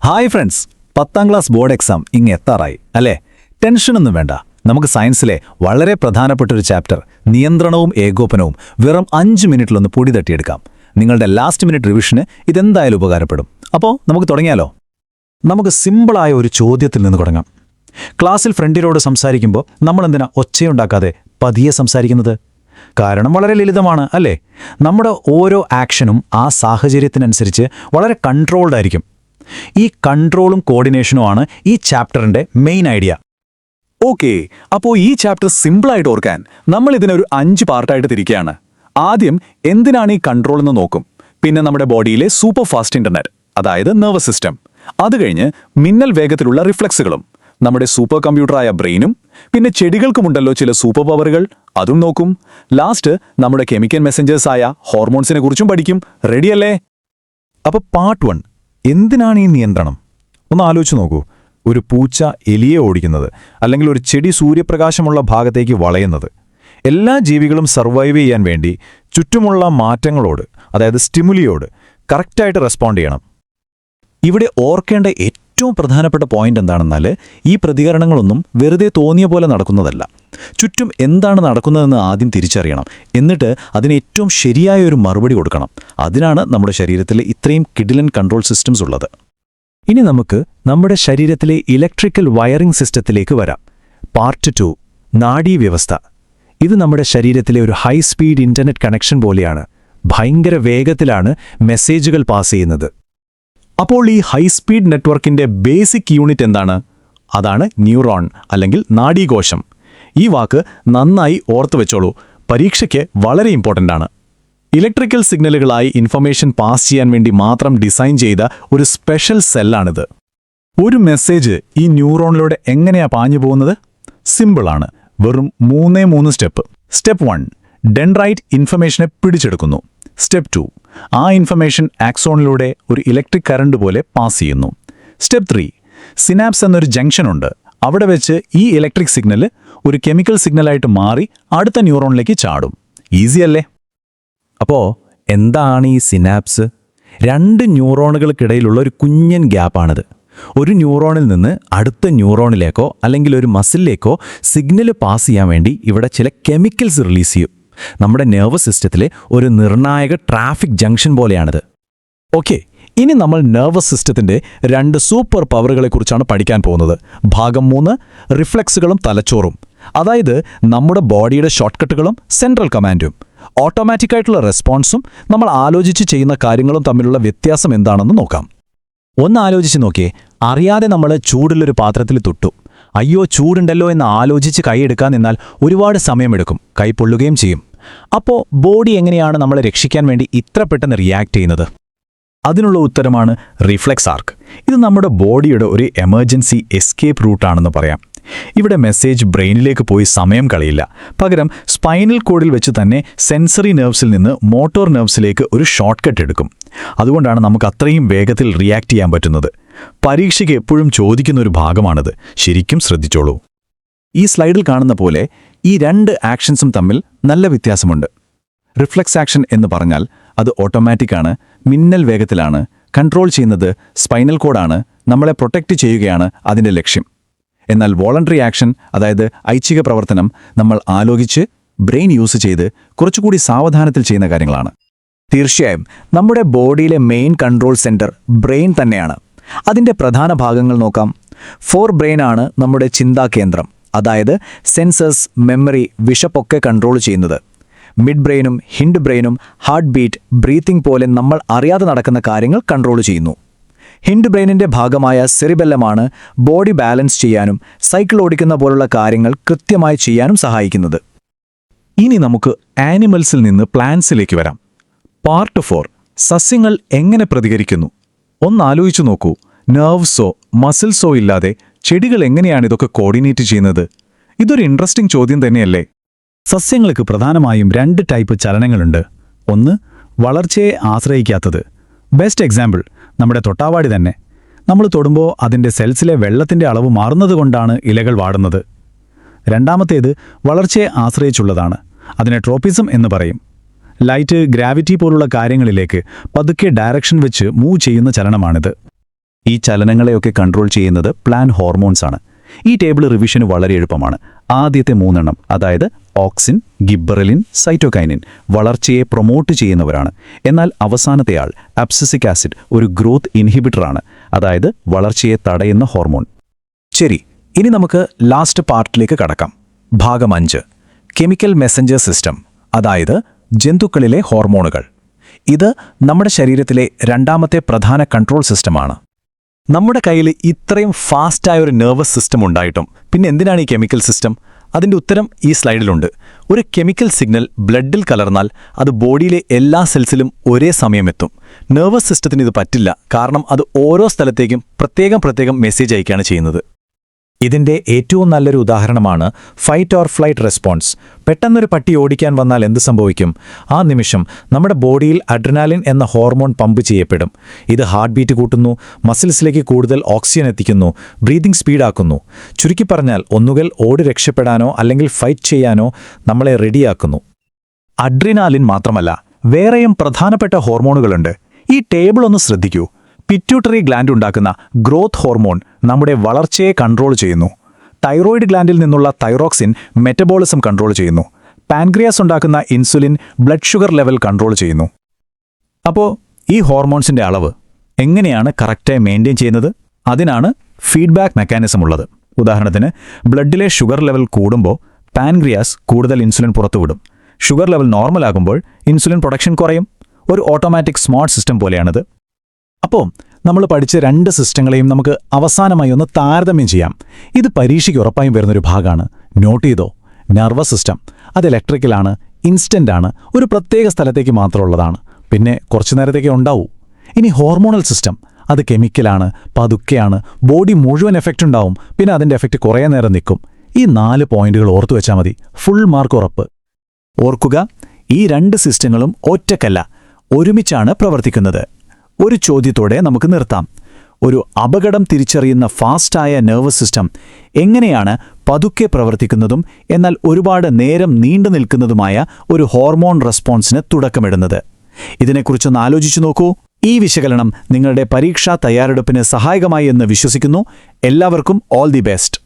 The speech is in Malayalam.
Hi friends, 10ാം class board exam ഇങ്ങ് എത്താറായി അല്ലേ? ടെൻഷനൊന്നും വേണ്ട. നമുക്ക് സയൻസിലെ വളരെ പ്രധാനപ്പെട്ട ഒരു ചാപ്റ്റർ നിയന്ത്രണവും ഏകോപനവും വെറും 5 മിനിറ്റിലൊന്ന് പൊടി തട്ടിയെടുക്കാം. നിങ്ങളുടെ ലാസ്റ്റ് മിനിറ്റ് റിവിഷന് ഇതെന്തായാലും ഉപകാരപ്പെടും. അപ്പോൾ നമുക്ക് തുടങ്ങിയാലോ? നമുക്ക് സിമ്പിളായ ഒരു ചോദ്യത്തിൽ നിന്ന് തുടങ്ങാം. ക്ലാസ്സിൽ ഫ്രണ്ടിനോട് സംസാരിക്കുമ്പോൾ നമ്മളെന്തിനാ ഒച്ചയുണ്ടാക്കാതെ പതിയെ സംസാരിക്കുന്നത്? കാരണം വളരെ ലളിതമാണ് അല്ലേ? നമ്മുടെ ഓരോ ആക്ഷനും ആ സാഹചര്യത്തിനനുസരിച്ച് വളരെ കൺട്രോൾഡ് ആയിരിക്കും. ഈ കൺട്രോളും കോർഡിനേഷനുമാണ് ഈ ചാപ്റ്ററിന്റെ മെയിൻ ഐഡിയ. ഓക്കെ, അപ്പോൾ ഈ ചാപ്റ്റർ സിമ്പിളായിട്ട് ഓർക്കാൻ നമ്മൾ ഇതിനൊരു 5 പാർട്ടായിട്ട് തിരിക്കുകയാണ്. ആദ്യം എന്തിനാണ് ഈ കൺട്രോൾ എന്ന് നോക്കും. പിന്നെ നമ്മുടെ ബോഡിയിലെ സൂപ്പർ ഫാസ്റ്റ് ഇന്റർനെറ്റ്, അതായത് നെർവസ് സിസ്റ്റം. അത് കഴിഞ്ഞ് മിന്നൽ വേഗത്തിലുള്ള റിഫ്ലക്സുകളും, നമ്മുടെ സൂപ്പർ കമ്പ്യൂട്ടറായ ബ്രെയിനും, പിന്നെ ചെടികൾക്കുമുണ്ടല്ലോ ചില സൂപ്പർ പവറുകൾ, അതും നോക്കും. ലാസ്റ്റ് നമ്മുടെ കെമിക്കൽ മെസ്സഞ്ചേഴ്സായ ഹോർമോൺസിനെ കുറിച്ചും പഠിക്കും. റെഡിയല്ലേ? അപ്പോൾ പാർട്ട് 1, എന്തിനാണ് ഈ നിയന്ത്രണം? ഒന്ന് ആലോചിച്ച് നോക്കൂ. ഒരു പൂച്ച എലിയെ ഓടിക്കുന്നത്, അല്ലെങ്കിൽ ഒരു ചെടി സൂര്യപ്രകാശമുള്ള ഭാഗത്തേക്ക് വളയുന്നത്. എല്ലാ ജീവികളും സർവൈവ് ചെയ്യാൻ വേണ്ടി ചുറ്റുമുള്ള മാറ്റങ്ങളോട്, അതായത് സ്റ്റിമുലിയോട് കറക്റ്റായിട്ട് റെസ്പോണ്ട് ചെയ്യണം. ഇവിടെ ഓർക്കേണ്ട ഏറ്റവും പ്രധാനപ്പെട്ട പോയിന്റ് എന്താണെന്നാൽ, ഈ പ്രതികരണങ്ങളൊന്നും വെറുതെ തോന്നിയ പോലെ നടക്കുന്നതല്ല. ചുറ്റും എന്താണ് നടക്കുന്നതെന്ന് ആദ്യം തിരിച്ചറിയണം. എന്നിട്ട് അതിന് ഏറ്റവും ശരിയായ ഒരു മറുപടി കൊടുക്കണം. അതിനാണ് നമ്മുടെ ശരീരത്തിലെ ഇത്രയും കിഡിലൻ കൺട്രോൾ സിസ്റ്റംസ് ഉള്ളത്. ഇനി നമുക്ക് നമ്മുടെ ശരീരത്തിലെ ഇലക്ട്രിക്കൽ വയറിംഗ് സിസ്റ്റത്തിലേക്ക് വരാം. പാർട്ട് 2, നാഡീവ്യവസ്ഥ. ഇത് നമ്മുടെ ശരീരത്തിലെ ഒരു ഹൈ സ്പീഡ് ഇന്റർനെറ്റ് കണക്ഷൻ പോലെയാണ്. ഭയങ്കര വേഗത്തിലാണ് മെസ്സേജുകൾ പാസ് ചെയ്യുന്നത്. അപ്പോൾ ഈ ഹൈസ്പീഡ് നെറ്റ്വർക്കിന്റെ ബേസിക് യൂണിറ്റ് എന്താണ്? അതാണ് ന്യൂറോൺ, അല്ലെങ്കിൽ നാഡീകോശം. ഈ വാക്ക് നന്നായി ഓർത്തു വെച്ചോളൂ. പരീക്ഷയ്ക്ക് വളരെ ഇമ്പോർട്ടൻ്റ് ആണ്. ഇലക്ട്രിക്കൽ സിഗ്നലുകളായി ഇൻഫർമേഷൻ പാസ് ചെയ്യാൻ വേണ്ടി മാത്രം ഡിസൈൻ ചെയ്ത ഒരു സ്പെഷ്യൽ സെല്ലാണിത്. ഒരു മെസ്സേജ് ഈ ന്യൂറോണിലൂടെ എങ്ങനെയാ പാഞ്ഞു പോകുന്നത്? സിമ്പിളാണ്. വെറും 3 സ്റ്റെപ്പ്. സ്റ്റെപ്പ് 1, ഡെൻഡ്രൈറ്റ് ഇൻഫർമേഷനെ പിടിച്ചെടുക്കുന്നു. സ്റ്റെപ്പ് 2, ആ ഇൻഫർമേഷൻ ആക്സോണിലൂടെ ഒരു ഇലക്ട്രിക് കറണ്ട് പോലെ പാസ് ചെയ്യുന്നു. സ്റ്റെപ്പ് 3, സിനാപ്സ് എന്നൊരു ജംഗ്ഷൻ ഉണ്ട്. അവിടെ വെച്ച് ഈ ഇലക്ട്രിക് സിഗ്നൽ ഒരു കെമിക്കൽ സിഗ്നലായിട്ട് മാറി അടുത്ത ന്യൂറോണിലേക്ക് ചാടും. ഈസി അല്ലേ? അപ്പോൾ എന്താണ് ഈ സിനാപ്സ്? 2 ന്യൂറോണുകൾക്കിടയിലുള്ള ഒരു കുഞ്ഞൻ ഗ്യാപ്പാണിത്. ഒരു ന്യൂറോണിൽ നിന്ന് അടുത്ത ന്യൂറോണിലേക്കോ അല്ലെങ്കിൽ ഒരു മസിലിലേക്കോ സിഗ്നൽ പാസ് ചെയ്യാൻ വേണ്ടി ഇവിടെ ചില കെമിക്കൽസ് റിലീസ് ചെയ്യും. നമ്മുടെ നെർവസ് സിസ്റ്റത്തിലെ ഒരു നിർണായക ട്രാഫിക് ജംഗ്ഷൻ പോലെയാണിത്. ഓക്കെ, ഇനി നമ്മൾ നെർവസ് സിസ്റ്റത്തിന്റെ 2 സൂപ്പർ പവറുകളെക്കുറിച്ചാണ് പഠിക്കാൻ പോകുന്നത്. ഭാഗം 3, റിഫ്ലക്സുകളും തലച്ചോറും. അതായത് നമ്മുടെ ബോഡിയുടെ ഷോർട്ട്കട്ടുകളും സെൻട്രൽ കമാൻഡും. ഓട്ടോമാറ്റിക്കായിട്ടുള്ള റെസ്പോൺസും നമ്മൾ ആലോചിച്ച് ചെയ്യുന്ന കാര്യങ്ങളും തമ്മിലുള്ള വ്യത്യാസം എന്താണെന്ന് നോക്കാം. ഒന്ന് ആലോചിച്ച് നോക്കിയേ. അറിയാതെ നമ്മൾ ചൂടുള്ളൊരു പാത്രത്തിൽ തൊട്ടു. അയ്യോ ചൂടുണ്ടല്ലോ എന്ന് ആലോചിച്ച് കൈയെടുക്കാൻ നിന്നാൽ ഒരുപാട് സമയമെടുക്കും, കൈ പൊള്ളുകയും ചെയ്യും. അപ്പോൾ ബോഡി എങ്ങനെയാണ് നമ്മളെ രക്ഷിക്കാൻ വേണ്ടി ഇത്ര പെട്ടെന്ന് റിയാക്ട് ചെയ്യുന്നത്? അതിനുള്ള ഉത്തരമാണ് റിഫ്ലെക്സ് ആർക്ക്. ഇത് നമ്മുടെ ബോഡിയുടെ ഒരു എമർജൻസി എസ്കേപ്പ് റൂട്ടാണെന്ന് പറയാം. ഇവിടെ മെസ്സേജ് ബ്രെയിനിലേക്ക് പോയി സമയം കളയില്ല. പകരം സ്പൈനൽ കോഡിൽ വെച്ച് തന്നെ സെൻസറി നെർവ്സിൽ നിന്ന് മോട്ടോർ നെർവ്സിലേക്ക് ഒരു ഷോർട്ട് കട്ട് എടുക്കും. അതുകൊണ്ടാണ് നമുക്ക് അത്രയും വേഗത്തിൽ റിയാക്ട് ചെയ്യാൻ പറ്റുന്നത്. പരീക്ഷയ്ക്ക് എപ്പോഴും ചോദിക്കുന്ന ഒരു ഭാഗമാണിത്. ശരിക്കും ശ്രദ്ധിച്ചോളൂ. ഈ സ്ലൈഡിൽ കാണുന്ന പോലെ ഈ 2 ആക്ഷൻസും തമ്മിൽ നല്ല വ്യത്യാസമുണ്ട്. റിഫ്ലെക്സ് ആക്ഷൻ എന്ന് പറഞ്ഞാൽ അത് ഓട്ടോമാറ്റിക്കാണ്, മിന്നൽ വേഗത്തിലാണ്, കൺട്രോൾ ചെയ്യുന്നത് സ്പൈനൽ കോഡാണ്, നമ്മളെ പ്രൊട്ടക്റ്റ് ചെയ്യുകയാണ് അതിൻ്റെ ലക്ഷ്യം. എന്നാൽ വോളണ്ടറി ആക്ഷൻ, അതായത് ഐച്ഛിക പ്രവർത്തനം, നമ്മൾ ആലോചിച്ച് ബ്രെയിൻ യൂസ് ചെയ്ത് കുറച്ചുകൂടി സാവധാനത്തിൽ ചെയ്യുന്ന കാര്യങ്ങളാണ്. തീർച്ചയായും നമ്മുടെ ബോഡിയിലെ മെയിൻ കൺട്രോൾ സെന്റർ ബ്രെയിൻ തന്നെയാണ്. അതിൻ്റെ പ്രധാന ഭാഗങ്ങൾ നോക്കാം. ഫോർ ബ്രെയിൻ ആണ് നമ്മുടെ ചിന്താകേന്ദ്രം, അതായത് സെൻസസ്, മെമ്മറി, വിശപ്പൊക്കെ കൺട്രോൾ ചെയ്യുന്നത്. മിഡ് ബ്രെയിനും ഹിൻഡ് ബ്രെയിനും ഹാർട്ട് ബീറ്റ്, ബ്രീത്തിങ് പോലെ നമ്മൾ അറിയാതെ നടക്കുന്ന കാര്യങ്ങൾ കൺട്രോൾ ചെയ്യുന്നു. ഹിൻഡ് ബ്രെയിനിൻ്റെ ഭാഗമായ സെറിബെല്ലമാണ് ബോഡി ബാലൻസ് ചെയ്യാനും സൈക്കിൾ ഓടിക്കുന്ന പോലുള്ള കാര്യങ്ങൾ കൃത്യമായി ചെയ്യാനും സഹായിക്കുന്നത്. ഇനി നമുക്ക് ആനിമൽസിൽ നിന്ന് പ്ലാന്റ്സിലേക്ക് വരാം. പാർട്ട് 4, സസ്യങ്ങൾ എങ്ങനെ പ്രതികരിക്കുന്നു? ഒന്നാലോചിച്ചു നോക്കൂ. നെർവ്സോ മസിൽസോ ഇല്ലാതെ ചെടികൾ എങ്ങനെയാണ് ഇതൊക്കെ കോർഡിനേറ്റ് ചെയ്യുന്നത്? ഇതൊരു ഇൻട്രസ്റ്റിംഗ് ചോദ്യം തന്നെയല്ലേ? സസ്യങ്ങൾക്ക് പ്രധാനമായും 2 ടൈപ്പ് ചലനങ്ങളുണ്ട്. ഒന്ന്, വളർച്ചയെ ആശ്രയിക്കാത്തത്. ബെസ്റ്റ് എക്സാമ്പിൾ നമ്മുടെ തൊട്ടാവാടി തന്നെ. നമ്മൾ തൊടുമ്പോൾ അതിൻ്റെ സെൽസിലെ വെള്ളത്തിൻ്റെ അളവ് മാറുന്നതുകൊണ്ടാണ് ഇലകൾ വാടുന്നത്. രണ്ടാമത്തേത് വളർച്ചയെ ആശ്രയിച്ചുള്ളതാണ്. അതിനെ ട്രോപ്പിസം എന്ന് പറയും. ലൈറ്റ്, ഗ്രാവിറ്റി പോലുള്ള കാര്യങ്ങളിലേക്ക് പതുക്കെ ഡയറക്ഷൻ വെച്ച് മൂവ് ചെയ്യുന്ന ചലനമാണിത്. ഈ ചലനങ്ങളെയൊക്കെ കൺട്രോൾ ചെയ്യുന്നത് പ്ലാൻ ഹോർമോൺസ് ആണ്. ഈ ടേബിൾ റിവിഷന് വളരെ എളുപ്പമാണ്. ആദ്യത്തെ 3 എണ്ണം, അതായത് ഓക്സിൻ, ഗിബ്ബറലിൻ, സൈറ്റോകൈനിൻ, വളർച്ചയെ പ്രൊമോട്ട് ചെയ്യുന്നവരാണ്. എന്നാൽ അവസാനത്തെയാൾ അബ്സിസിക് ആസിഡ് ഒരു ഗ്രോത്ത് ഇൻഹിബിറ്ററാണ്, അതായത് വളർച്ചയെ തടയുന്ന ഹോർമോൺ. ശരി, ഇനി നമുക്ക് ലാസ്റ്റ് പാർട്ടിലേക്ക് കടക്കാം. ഭാഗം 5, കെമിക്കൽ മെസ്സഞ്ചർ സിസ്റ്റം, അതായത് ജന്തുക്കളിലെ ഹോർമോണുകൾ. ഇത് നമ്മുടെ ശരീരത്തിലെ രണ്ടാമത്തെ പ്രധാന കൺട്രോൾ സിസ്റ്റമാണ്. നമ്മുടെ കയ്യിൽ ഇത്രയും ഫാസ്റ്റായ ഒരു നെർവസ് സിസ്റ്റം ഉണ്ടായിട്ടും പിന്നെ എന്തിനാണ് ഈ കെമിക്കൽ സിസ്റ്റം? അതിൻ്റെ ഉത്തരം ഈ സ്ലൈഡിലുണ്ട്. ഒരു കെമിക്കൽ സിഗ്നൽ ബ്ലഡിൽ കലർന്നാൽ അത് ബോഡിയിലെ എല്ലാ സെൽസിലും ഒരേ സമയം എത്തും. നെർവസ് സിസ്റ്റത്തിന് ഇത് പറ്റില്ല, കാരണം അത് ഓരോ സ്ഥലത്തേക്കും പ്രത്യേകം മെസ്സേജ് അയക്കുകയാണ് ചെയ്യുന്നത്. ഇതിന്റെ ഏറ്റവും നല്ലൊരു ഉദാഹരണമാണ് ഫൈറ്റ് ഓർ ഫ്ലൈറ്റ് റെസ്പോൺസ്. പെട്ടെന്നൊരു പട്ടി ഓടിക്കാൻ വന്നാൽ എന്ത് സംഭവിക്കും? ആ നിമിഷം നമ്മുടെ ബോഡിയിൽ അഡ്രിനാലിൻ എന്ന ഹോർമോൺ പമ്പ് ചെയ്യപ്പെടും. ഇത് ഹാർട്ട് ബീറ്റ് കൂട്ടുന്നു, മസിൽസിലേക്ക് കൂടുതൽ ഓക്സിജൻ എത്തിക്കുന്നു, ബ്രീതിംഗ് സ്പീഡാക്കുന്നു. ചുരുക്കി പറഞ്ഞാൽ ഒന്നുകിൽ ഓടി രക്ഷപ്പെടാനോ അല്ലെങ്കിൽ ഫൈറ്റ് ചെയ്യാനോ നമ്മളെ റെഡിയാക്കുന്നു. അഡ്രിനാലിൻ മാത്രമല്ല, വേറെയും പ്രധാനപ്പെട്ട ഹോർമോണുകളുണ്ട്. ഈ ടേബിൾ ഒന്ന് ശ്രദ്ധിക്കൂ. പിറ്റ്യൂട്ടറി ഗ്ലാൻഡ് ഉണ്ടാക്കുന്ന ഗ്രോത്ത് ഹോർമോൺ നമ്മുടെ വളർച്ചയെ കൺട്രോൾ ചെയ്യുന്നു. തൈറോയിഡ് ഗ്ലാൻഡിൽ നിന്നുള്ള തൈറോക്സിൻ മെറ്റബോളിസം കൺട്രോൾ ചെയ്യുന്നു. പാൻക്രിയാസ് ഉണ്ടാക്കുന്ന insulin blood sugar level control ചെയ്യുന്നു. അപ്പോൾ ഈ ഹോർമോൺസിന്റെ അളവ് എങ്ങനെയാണ് കറക്റ്റായി മെയിൻറ്റെയിൻ ചെയ്യുന്നത്? അതിനാണ് ഫീഡ്ബാക്ക് മെക്കാനിസം ഉള്ളത്. ഉദാഹരണത്തിന്, ബ്ലഡിലെ ഷുഗർ ലെവൽ കൂടുമ്പോൾ പാൻക്രിയാസ് കൂടുതൽ ഇൻസുലിൻ പുറത്തുവിടും. ഷുഗർ ലെവൽ നോർമലാകുമ്പോൾ ഇൻസുലിൻ പ്രൊഡക്ഷൻ കുറയും. ഒരു ഓട്ടോമാറ്റിക് സ്മാർട്ട് സിസ്റ്റം പോലെയാണിത്. അപ്പോൾ നമ്മൾ പഠിച്ച 2 സിസ്റ്റങ്ങളെയും നമുക്ക് അവസാനമായി ഒന്ന് താരതമ്യം ചെയ്യാം. ഇത് പരീക്ഷയ്ക്ക് ഉറപ്പായും വരുന്നൊരു ഭാഗമാണ്. നോട്ട് ചെയ്തോ? നെർവസ് സിസ്റ്റം അത് ഇലക്ട്രിക്കലാണ്, ഇൻസ്റ്റന്റ് ആണ്, ഒരു പ്രത്യേക സ്ഥലത്തേക്ക് മാത്രമുള്ളതാണ്, പിന്നെ കുറച്ചു നേരത്തേക്ക് ഉണ്ടാവൂ. ഇനി ഹോർമോണൽ സിസ്റ്റം അത് കെമിക്കലാണ്, പതുക്കെയാണ്, ബോഡി മുഴുവൻ എഫക്റ്റ് ഉണ്ടാവും, പിന്നെ അതിൻ്റെ എഫക്റ്റ് കുറേ നേരം നിൽക്കും. ഈ 4 പോയിന്റുകൾ ഓർത്തു വെച്ചാൽ മതി, ഫുൾ മാർക്ക് ഉറപ്പ്. ഓർക്കുക, ഈ 2 സിസ്റ്റങ്ങളും ഒറ്റക്കല്ല, ഒരുമിച്ചാണ് പ്രവർത്തിക്കുന്നത്. ഒരു ചോദ്യത്തോടെ നമുക്ക് നിർത്താം. ഒരു അപകടം തിരിച്ചറിയുന്ന ഫാസ്റ്റായ നെർവസ് സിസ്റ്റം എങ്ങനെയാണ് പതുക്കെ പ്രവർത്തിക്കുന്നതും എന്നാൽ ഒരുപാട് നേരം നീണ്ടു നിൽക്കുന്നതുമായ ഒരു ഹോർമോൺ റെസ്പോൺസിന് തുടക്കമിടുന്നത്? ഇതിനെക്കുറിച്ചൊന്ന് ആലോചിച്ചു നോക്കൂ. ഈ വിശകലനം നിങ്ങളുടെ പരീക്ഷാ തയ്യാറെടുപ്പിന് സഹായകമായി എന്ന് വിശ്വസിക്കുന്നു. എല്ലാവർക്കും ഓൾ ദി ബെസ്റ്റ്.